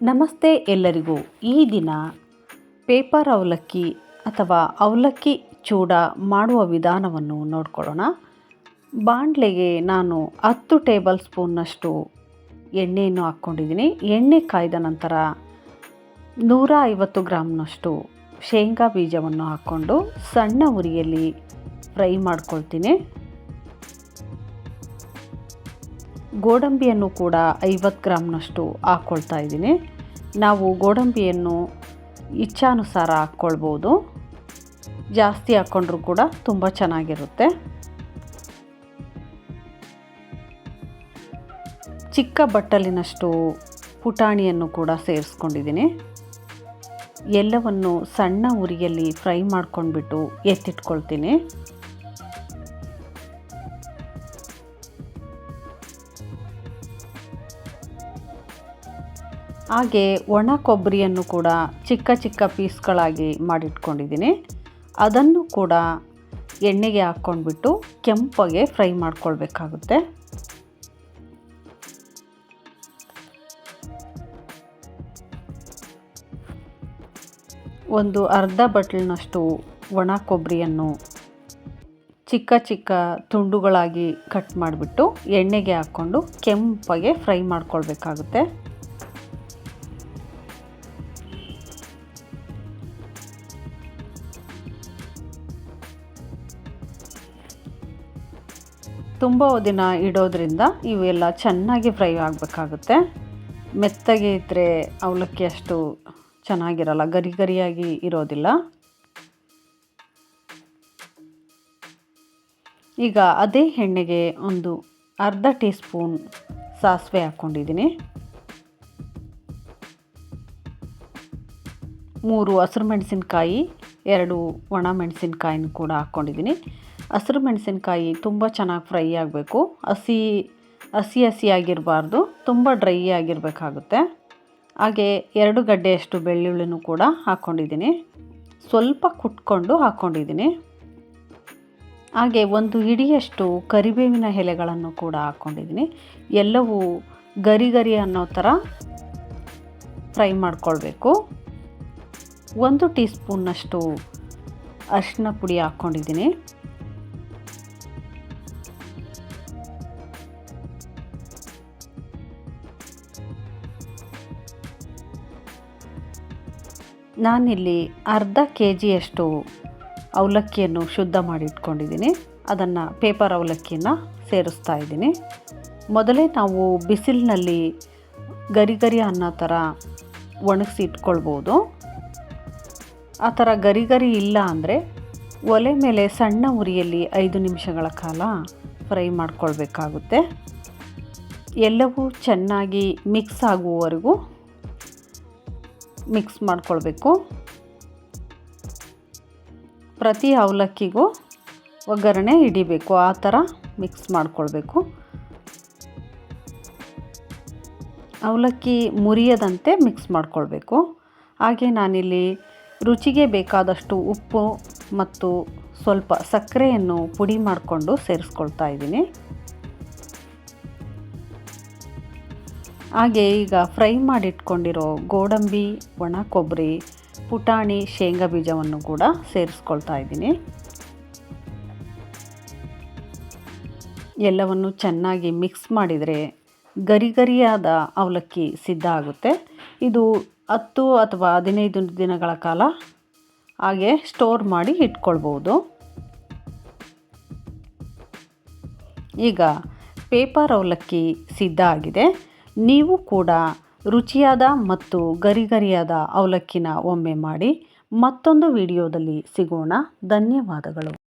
ನಮಸ್ತೆ ಎಲ್ಲರಿಗೂ. ಈ ದಿನ ಪೇಪರ್ ಅವಲಕ್ಕಿ ಅಥವಾ ಅವಲಕ್ಕಿ ಚೂಡ ಮಾಡುವ ವಿಧಾನವನ್ನು ನೋಡ್ಕೊಳ್ಳೋಣ. ಬಾಣಲೆಗೆ ನಾನು 10 ಟೇಬಲ್ ಸ್ಪೂನ್ನಷ್ಟು ಎಣ್ಣೆಯನ್ನು ಹಾಕ್ಕೊಂಡಿದ್ದೀನಿ. ಎಣ್ಣೆ ಕಾಯ್ದ ನಂತರ 150 ಗ್ರಾಮ್ನಷ್ಟು ಶೇಂಗಾ ಬೀಜವನ್ನು ಹಾಕ್ಕೊಂಡು ಸಣ್ಣ ಉರಿಯಲ್ಲಿ ಫ್ರೈ ಮಾಡ್ಕೊಳ್ತೀನಿ. ಗೋಡಂಬಿಯನ್ನು ಕೂಡ 50 ಗ್ರಾಮ್ನಷ್ಟು ಹಾಕ್ಕೊಳ್ತಾ ಇದ್ದೀನಿ. ನಾವು ಗೋಡಂಬಿಯನ್ನು ಇಚ್ಛಾನುಸಾರ ಹಾಕ್ಕೊಳ್ಬೋದು, ಜಾಸ್ತಿ ಹಾಕ್ಕೊಂಡ್ರೂ ಕೂಡ ತುಂಬ ಚೆನ್ನಾಗಿರುತ್ತೆ. ಚಿಕ್ಕ ಬಟ್ಟಲಿನಷ್ಟು ಪುಟಾಣಿಯನ್ನು ಕೂಡ ಸೇರಿಸ್ಕೊಂಡಿದ್ದೀನಿ. ಎಲ್ಲವನ್ನು ಸಣ್ಣ ಉರಿಯಲ್ಲಿ ಫ್ರೈ ಮಾಡ್ಕೊಂಡ್ಬಿಟ್ಟು ಎತ್ತಿಟ್ಕೊಳ್ತೀನಿ. ಹಾಗೆ ಒಣ ಕೊಬ್ಬರಿಯನ್ನು ಕೂಡ ಚಿಕ್ಕ ಚಿಕ್ಕ ಪೀಸ್ಗಳಾಗಿ ಮಾಡಿಟ್ಕೊಂಡಿದ್ದೀನಿ. ಅದನ್ನು ಕೂಡ ಎಣ್ಣೆಗೆ ಹಾಕ್ಕೊಂಡ್ಬಿಟ್ಟು ಕೆಂಪಗೆ ಫ್ರೈ ಮಾಡ್ಕೊಳ್ಬೇಕಾಗುತ್ತೆ. ಒಂದು ಅರ್ಧ ಬಟ್ಲಿನಷ್ಟು ಒಣ ಕೊಬ್ಬರಿಯನ್ನು ಚಿಕ್ಕ ಚಿಕ್ಕ ತುಂಡುಗಳಾಗಿ ಕಟ್ ಮಾಡಿಬಿಟ್ಟು ಎಣ್ಣೆಗೆ ಹಾಕ್ಕೊಂಡು ಕೆಂಪಗೆ ಫ್ರೈ ಮಾಡ್ಕೊಳ್ಬೇಕಾಗುತ್ತೆ. ತುಂಬ ದಿನ ಇಡೋದ್ರಿಂದ ಇವೆಲ್ಲ ಚೆನ್ನಾಗಿ ಫ್ರೈ ಆಗಬೇಕಾಗುತ್ತೆ. ಮೆತ್ತಗೆ ಇದ್ದರೆ ಅವಲಕ್ಕಿ ಅಷ್ಟು ಚೆನ್ನಾಗಿರಲ್ಲ, ಗರಿ ಗರಿಯಾಗಿ ಇರೋದಿಲ್ಲ. ಈಗ ಅದೇ ಎಣ್ಣೆಗೆ ಒಂದು ಅರ್ಧ ಟೀ ಸ್ಪೂನ್ ಸಾಸಿವೆ ಹಾಕ್ಕೊಂಡಿದ್ದೀನಿ. 3 ಹಸಿರು ಮೆಣಸಿನ್ಕಾಯಿ, 2 ಒಣ ಮೆಣಸಿನ್ಕಾಯಿನೂ ಕೂಡ ಹಾಕ್ಕೊಂಡಿದ್ದೀನಿ. ಹಸಿರು ಮೆಣಸಿನ್ಕಾಯಿ ತುಂಬ ಚೆನ್ನಾಗಿ ಫ್ರೈ ಆಗಬೇಕು. ಹಸಿಯಾಗಿರಬಾರ್ದು, ತುಂಬ ಡ್ರೈ ಆಗಿರಬೇಕಾಗುತ್ತೆ. ಹಾಗೆ 2 ಗಡ್ಡೆಯಷ್ಟು ಬೆಳ್ಳುಳ್ಳಿನೂ ಕೂಡ ಹಾಕ್ಕೊಂಡಿದ್ದೀನಿ. ಸ್ವಲ್ಪ ಕುಟ್ಕೊಂಡು ಹಾಕ್ಕೊಂಡಿದ್ದೀನಿ. ಹಾಗೆ 1 ಹಿಡಿಯಷ್ಟು ಕರಿಬೇವಿನ ಎಲೆಗಳನ್ನು ಕೂಡ ಹಾಕ್ಕೊಂಡಿದ್ದೀನಿ. ಎಲ್ಲವೂ ಗರಿ ಗರಿ ಅನ್ನೋ ಥರ ಫ್ರೈ ಮಾಡ್ಕೊಳ್ಬೇಕು. 1 ಟೀ ಸ್ಪೂನ್ನಷ್ಟು ಅರಿಶಿನ ಪುಡಿ ಹಾಕ್ಕೊಂಡಿದ್ದೀನಿ. ನಾನಿಲ್ಲಿ ಅರ್ಧ ಕೆಜಿಯಷ್ಟು ಅವಲಕ್ಕಿಯನ್ನು ಶುದ್ಧ ಮಾಡಿ ಇಟ್ಕೊಂಡಿದ್ದೀನಿ. ಅದನ್ನು ಪೇಪರ್ ಅವಲಕ್ಕಿಯನ್ನು ಸೇರಿಸ್ತಾ ಇದ್ದೀನಿ. ಮೊದಲೇ ನಾವು ಬಿಸಿಲಿನಲ್ಲಿ ಗರಿ ಗರಿ ಅನ್ನೋ ಥರ ಒಣಗಿಸಿ ಇಟ್ಕೊಳ್ಬೋದು. ಆ ಥರ ಗರಿ ಗರಿ ಇಲ್ಲ ಅಂದರೆ ಒಲೆ ಮೇಲೆ ಸಣ್ಣ ಉರಿಯಲ್ಲಿ 5 ನಿಮಿಷಗಳ ಕಾಲ ಫ್ರೈ ಮಾಡ್ಕೊಳ್ಬೇಕಾಗುತ್ತೆ. ಎಲ್ಲವೂ ಚೆನ್ನಾಗಿ ಮಿಕ್ಸ್ ಆಗುವವರೆಗೂ ಮಿಕ್ಸ್ ಮಾಡ್ಕೊಳ್ಬೇಕು. ಪ್ರತಿ ಅವಲಕ್ಕಿಗೂ ಒಗ್ಗರಣೆ ಹಿಡಿಬೇಕು, ಆ ಥರ ಮಿಕ್ಸ್ ಮಾಡ್ಕೊಳ್ಬೇಕು. ಅವಲಕ್ಕಿ ಮುರಿಯದಂತೆ ಮಿಕ್ಸ್ ಮಾಡ್ಕೊಳ್ಬೇಕು. ಹಾಗೆ ನಾನಿಲ್ಲಿ ರುಚಿಗೆ ಬೇಕಾದಷ್ಟು ಉಪ್ಪು ಮತ್ತು ಸ್ವಲ್ಪ ಸಕ್ಕರೆಯನ್ನು ಪುಡಿ ಮಾಡಿಕೊಂಡು ಸೇರಿಸ್ಕೊಳ್ತಾ ಇದ್ದೀನಿ. ಹಾಗೆ ಈಗ ಫ್ರೈ ಮಾಡಿಟ್ಕೊಂಡಿರೋ ಗೋಡಂಬಿ, ಒಣ ಕೊಬ್ಬರಿ, ಪುಟಾಣಿ, ಶೇಂಗಾ ಬೀಜವನ್ನು ಕೂಡ ಸೇರಿಸ್ಕೊಳ್ತಾ ಇದ್ದೀನಿ. ಎಲ್ಲವನ್ನು ಚೆನ್ನಾಗಿ ಮಿಕ್ಸ್ ಮಾಡಿದರೆ ಗರಿ ಗರಿಯಾದ ಅವಲಕ್ಕಿ ಸಿದ್ಧ ಆಗುತ್ತೆ. ಇದು 10 ಅಥವಾ 15 ದಿನಗಳ ಕಾಲ ಹಾಗೆ ಸ್ಟೋರ್ ಮಾಡಿ ಇಟ್ಕೊಳ್ಬೋದು. ಈಗ ಪೇಪರ್ ಅವಲಕ್ಕಿ ಸಿದ್ಧ ಆಗಿದೆ. ನೀವು ಕೂಡ ರುಚಿಯಾದ ಮತ್ತು ಗರಿ ಗರಿಯಾದ ಅವಲಕ್ಕಿನ ಒಮ್ಮೆ ಮಾಡಿ. ಮತ್ತೊಂದು ವಿಡಿಯೋದಲ್ಲಿ ಸಿಗೋಣ. ಧನ್ಯವಾದಗಳು.